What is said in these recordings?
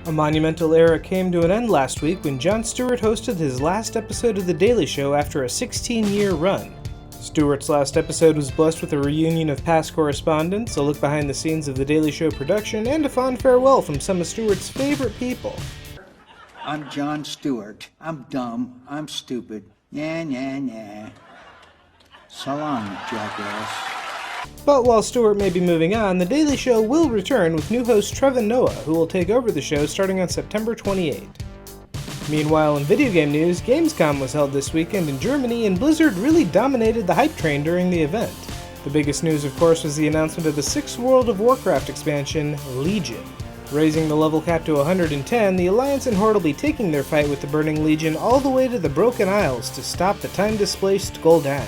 A monumental era came to an end last week when Jon Stewart hosted his last episode of The Daily Show after a 16-year run. Stewart's last episode was blessed with a reunion of past correspondents, a look behind the scenes of The Daily Show production, and a fond farewell from some of Stewart's favorite people. I'm Jon Stewart. I'm dumb. I'm stupid. Nah. So long, jackass. But while Stewart may be moving on, The Daily Show will return with new host Trevor Noah, who will take over the show starting on September 28. Meanwhile, in video game news, Gamescom was held this weekend in Germany, and Blizzard really dominated the hype train during the event. The biggest news, of course, was the announcement of the 6th World of Warcraft expansion, Legion. Raising the level cap to 110, the Alliance and Horde will be taking their fight with the Burning Legion all the way to the Broken Isles to stop the time-displaced Gul'dan.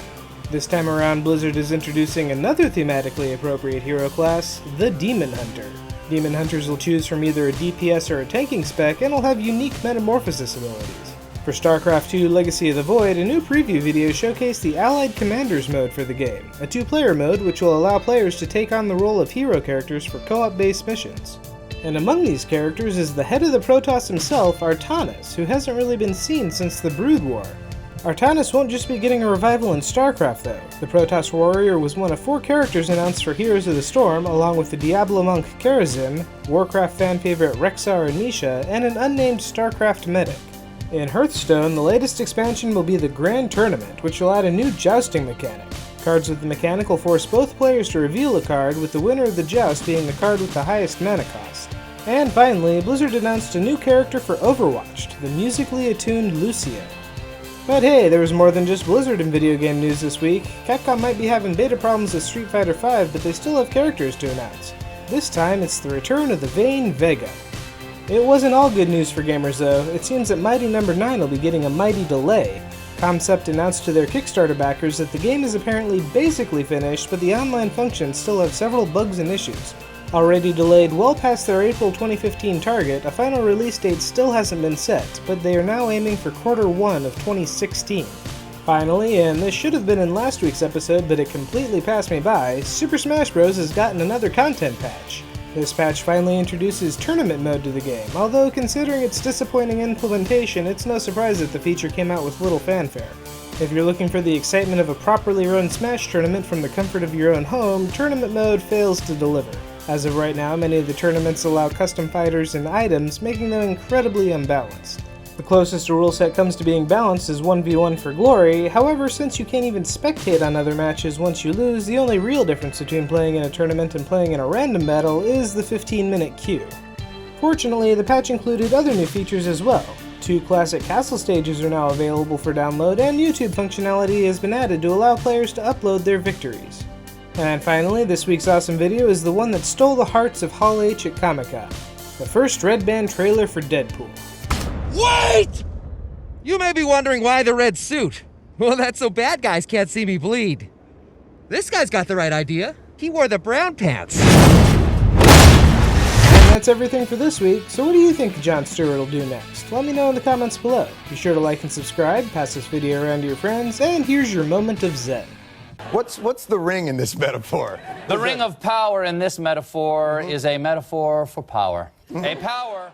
This time around, Blizzard is introducing another thematically appropriate hero class, the Demon Hunter. Demon Hunters will choose from either a DPS or a tanking spec and will have unique metamorphosis abilities. For Starcraft 2 Legacy of the Void, a new preview video showcased the Allied Commanders mode for the game, a two-player mode which will allow players to take on the role of hero characters for co-op-based missions. And among these characters is the head of the Protoss himself, Artanis, who hasn't really been seen since the Brood War. Artanis won't just be getting a revival in Starcraft though. The Protoss Warrior was one of 4 characters announced for Heroes of the Storm, along with the Diablo monk Karazim, Warcraft fan favorite Rexxar and Nisha, and an unnamed Starcraft medic. In Hearthstone, the latest expansion will be the Grand Tournament, which will add a new jousting mechanic. Cards with the mechanic will force both players to reveal a card, with the winner of the joust being the card with the highest mana cost. And finally, Blizzard announced a new character for Overwatch, the musically attuned Lucio. But hey, there was more than just Blizzard in video game news this week. Capcom might be having beta problems with Street Fighter V, but they still have characters to announce. This time, it's the return of the vain Vega. It wasn't all good news for gamers though. It seems that Mighty No. 9 will be getting a mighty delay. Concept announced to their Kickstarter backers that the game is apparently basically finished, but the online functions still have several bugs and issues. Already delayed well past their April 2015 target, a final release date still hasn't been set, but they are now aiming for Q1 of 2016. Finally, and this should have been in last week's episode, but it completely passed me by, Super Smash Bros. Has gotten another content patch. This patch finally introduces tournament mode to the game, although considering its disappointing implementation, it's no surprise that the feature came out with little fanfare. If you're looking for the excitement of a properly run Smash tournament from the comfort of your own home, tournament mode fails to deliver. As of right now, many of the tournaments allow custom fighters and items, making them incredibly unbalanced. The closest a rule set comes to being balanced is 1v1 for glory, however, since you can't even spectate on other matches once you lose, the only real difference between playing in a tournament and playing in a random battle is the 15-minute queue. Fortunately, the patch included other new features as well. 2 classic castle stages are now available for download, and YouTube functionality has been added to allow players to upload their victories. And finally, this week's awesome video is the one that stole the hearts of Hall H at Comic-Con. The first Red Band trailer for Deadpool. Wait! You may be wondering why the red suit. Well, that's so bad guys can't see me bleed. This guy's got the right idea. He wore the brown pants. And that's everything for this week, so what do you think Jon Stewart will do next? Let me know in the comments below. Be sure to like and subscribe, pass this video around to your friends, and here's your moment of Zen. What's the ring in this metaphor? The ring of power in this metaphor is a metaphor for power. A power